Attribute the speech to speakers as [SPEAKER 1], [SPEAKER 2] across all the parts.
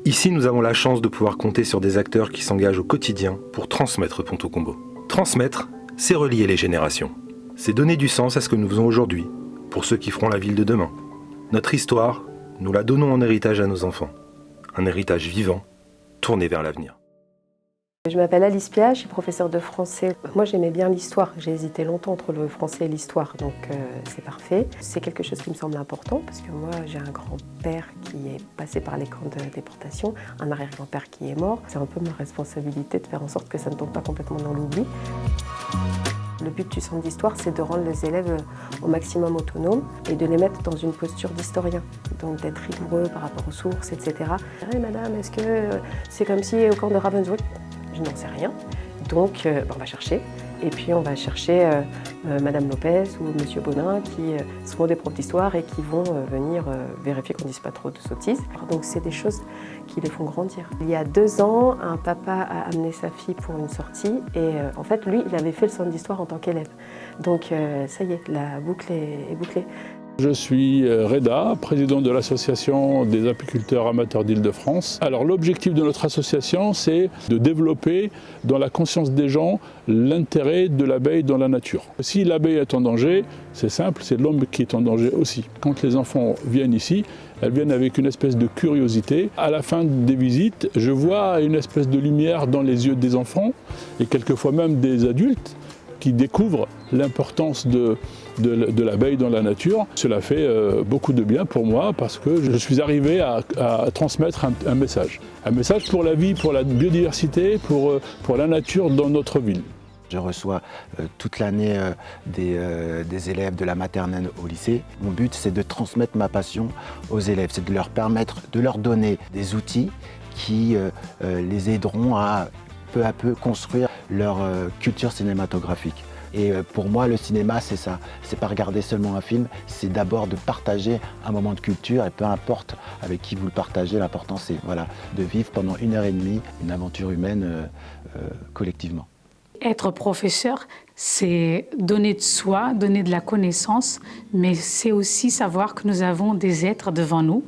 [SPEAKER 1] Ici, nous avons la chance de pouvoir compter sur des acteurs qui s'engagent au quotidien pour transmettre Ponto Combo. Transmettre, c'est relier les générations. C'est donner du sens à ce que nous faisons aujourd'hui, pour ceux qui feront la ville de demain. Notre histoire, nous la donnons en héritage à nos enfants. Un héritage vivant, tourné vers l'avenir.
[SPEAKER 2] Je m'appelle Alice Pia, je suis professeure de français. Moi j'aimais bien l'histoire, j'ai hésité longtemps entre le français et l'histoire, donc c'est parfait. C'est quelque chose qui me semble important parce que moi j'ai un grand-père qui est passé par les camps de déportation, un arrière-grand-père qui est mort. C'est un peu ma responsabilité de faire en sorte que ça ne tombe pas complètement dans l'oubli. Le but du centre d'histoire, c'est de rendre les élèves au maximum autonomes et de les mettre dans une posture d'historien. Donc d'être rigoureux par rapport aux sources, etc. Hey, madame, est-ce que c'est comme si au camp de Ravensbrück? Je n'en sais rien. Donc on va chercher. Et puis on va chercher Madame Lopez ou Monsieur Bonin qui seront des profs d'histoire et qui vont venir vérifier qu'on ne dise pas trop de sottises. Donc c'est des choses qui les font grandir. Il y a 2 ans, un papa a amené sa fille pour une sortie et en fait lui, il avait fait le centre d'histoire en tant qu'élève. Donc ça y est, la boucle est bouclée.
[SPEAKER 3] Je suis Reda, président de l'association des apiculteurs amateurs d'Île-de-France. Alors l'objectif de notre association, c'est de développer dans la conscience des gens l'intérêt de l'abeille dans la nature. Si l'abeille est en danger, c'est simple, c'est l'homme qui est en danger aussi. Quand les enfants viennent ici, elles viennent avec une espèce de curiosité. À la fin des visites, je vois une espèce de lumière dans les yeux des enfants et quelquefois même des adultes qui découvrent l'importance de l'abeille dans la nature. Cela fait beaucoup de bien pour moi parce que je suis arrivé à transmettre un message. Un message pour la vie, pour la biodiversité, pour la nature dans notre ville.
[SPEAKER 4] Je reçois toute l'année des élèves de la maternelle au lycée. Mon but, c'est de transmettre ma passion aux élèves, c'est de leur permettre, de leur donner des outils qui les aideront à peu construire leur culture cinématographique. Et pour moi, le cinéma, c'est ça. C'est pas regarder seulement un film, c'est d'abord de partager un moment de culture et peu importe avec qui vous le partagez, l'important c'est de vivre pendant 1h30 une aventure humaine collectivement.
[SPEAKER 5] Être professeur, c'est donner de soi, donner de la connaissance, mais c'est aussi savoir que nous avons des êtres devant nous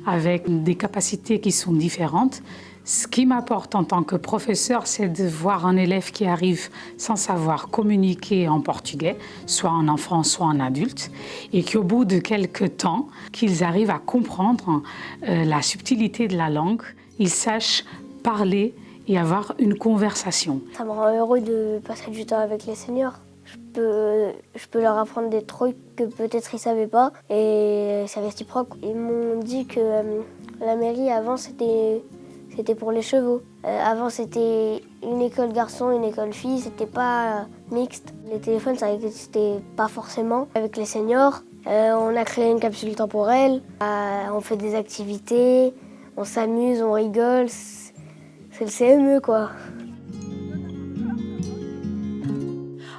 [SPEAKER 5] avec des capacités qui sont différentes. Ce qui m'apporte en tant que professeur, c'est de voir un élève qui arrive sans savoir communiquer en portugais, soit en enfant, soit en adulte, et qu'au bout de quelques temps, qu'ils arrivent à comprendre la subtilité de la langue, ils sachent parler et avoir une conversation.
[SPEAKER 6] Ça me rend heureux de passer du temps avec les seniors. Je peux leur apprendre des trucs que peut-être ils ne savaient pas, et c'est réciproque. Ils m'ont dit que la mairie, avant, c'était pour les chevaux. Avant, c'était une école garçon, une école fille, c'était pas mixte. Les téléphones, ça n'existait pas forcément. Avec les seniors, on a créé une capsule temporelle, on fait des activités, on s'amuse, on rigole. C'est le CME, quoi.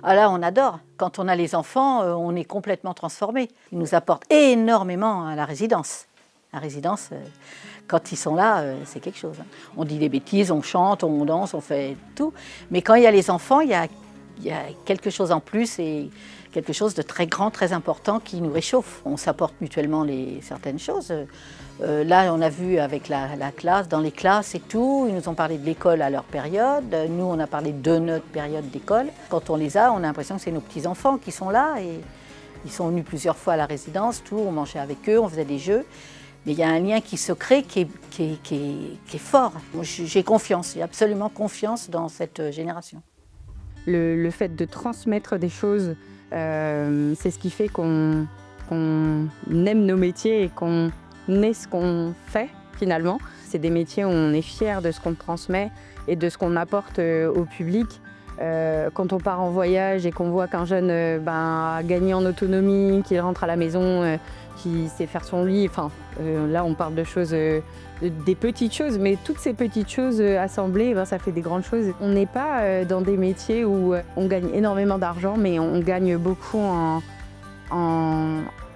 [SPEAKER 7] Ah là, on adore. Quand on a les enfants, on est complètement transformé. Ils nous apportent énormément à la résidence. La résidence, quand ils sont là, c'est quelque chose. On dit des bêtises, on chante, on danse, on fait tout. Mais quand il y a les enfants, il y a quelque chose en plus et quelque chose de très grand, très important qui nous réchauffe. On s'apporte mutuellement certaines choses. Là, on a vu avec la classe, dans les classes et tout, ils nous ont parlé de l'école à leur période. Nous, on a parlé de notre période d'école. Quand on les a, on a l'impression que c'est nos petits-enfants qui sont là. Et ils sont venus plusieurs fois à la résidence, tout, on mangeait avec eux, on faisait des jeux. Mais il y a un lien qui se crée qui est fort. J'ai confiance, j'ai absolument confiance dans cette génération.
[SPEAKER 8] Le fait de transmettre des choses, c'est ce qui fait qu'on aime nos métiers et qu'on est ce qu'on fait finalement. C'est des métiers où on est fier de ce qu'on transmet et de ce qu'on apporte au public. Quand on part en voyage et qu'on voit qu'un jeune a gagné en autonomie, qu'il rentre à la maison, qu'il sait faire son lit, là on parle de choses, des petites choses, mais toutes ces petites choses assemblées, ça fait des grandes choses. On n'est pas dans des métiers où on gagne énormément d'argent, mais on gagne beaucoup en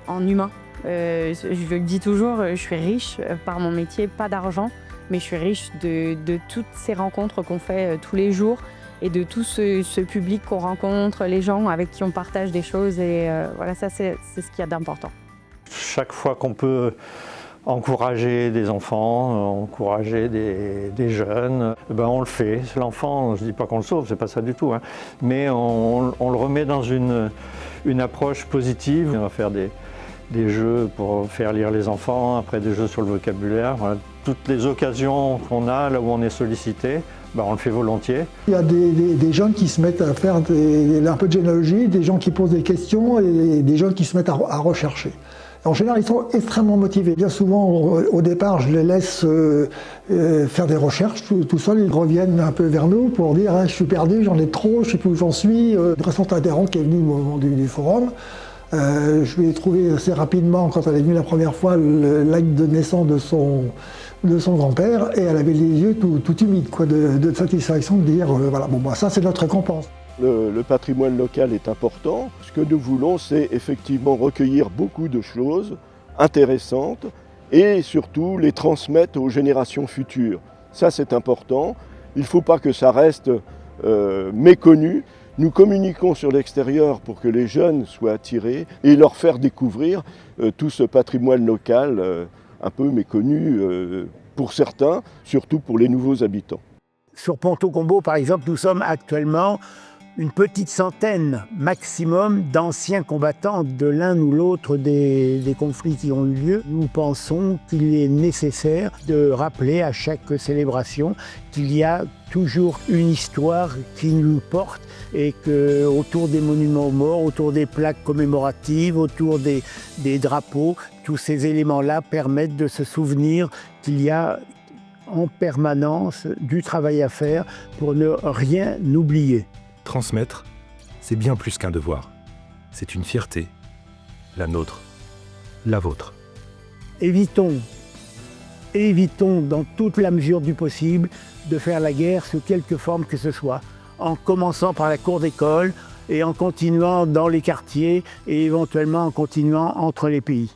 [SPEAKER 8] humain. Je le dis toujours, je suis riche par mon métier, pas d'argent, mais je suis riche de toutes ces rencontres qu'on fait tous les jours et de tout ce public qu'on rencontre, les gens avec qui on partage des choses. Et voilà, ça c'est ce qu'il y a d'important.
[SPEAKER 9] Chaque fois qu'on peut encourager des enfants, encourager des jeunes, on le fait. L'enfant, je ne dis pas qu'on le sauve, c'est pas ça du tout, hein, mais on le remet dans une approche positive. On va faire des jeux pour faire lire les enfants, après des jeux sur le vocabulaire. Voilà. Toutes les occasions qu'on a, là où on est sollicité, on le fait volontiers.
[SPEAKER 10] Il y a des jeunes qui se mettent à faire un peu de généalogie, des gens qui posent des questions et des jeunes qui se mettent à rechercher. En général, ils sont extrêmement motivés. Bien souvent, au départ, je les laisse faire des recherches tout seuls. Ils reviennent un peu vers nous pour dire je suis perdu, j'en ai trop, je ne sais plus où j'en suis. Une récente adhérente qui est venue au moment du forum, je lui ai trouvé assez rapidement, quand elle est venue la première fois, l'acte de naissance de son grand-père, et elle avait les yeux tout humides, de satisfaction de dire ça c'est notre récompense.
[SPEAKER 11] Le patrimoine local est important. Ce que nous voulons, c'est effectivement recueillir beaucoup de choses intéressantes et surtout les transmettre aux générations futures. Ça, c'est important. Il ne faut pas que ça reste méconnu. Nous communiquons sur l'extérieur pour que les jeunes soient attirés et leur faire découvrir tout ce patrimoine local un peu méconnu pour certains, surtout pour les nouveaux habitants.
[SPEAKER 12] Sur Ponto Combo, par exemple, nous sommes actuellement une petite centaine maximum d'anciens combattants de l'un ou l'autre des conflits qui ont eu lieu. Nous pensons qu'il est nécessaire de rappeler à chaque célébration qu'il y a toujours une histoire qui nous porte et qu'autour des monuments aux morts, autour des plaques commémoratives, autour des drapeaux, tous ces éléments-là permettent de se souvenir qu'il y a en permanence du travail à faire pour ne rien oublier.
[SPEAKER 1] Transmettre, c'est bien plus qu'un devoir. C'est une fierté, la nôtre, la vôtre.
[SPEAKER 12] Évitons dans toute la mesure du possible de faire la guerre sous quelque forme que ce soit, en commençant par la cour d'école et en continuant dans les quartiers et éventuellement en continuant entre les pays.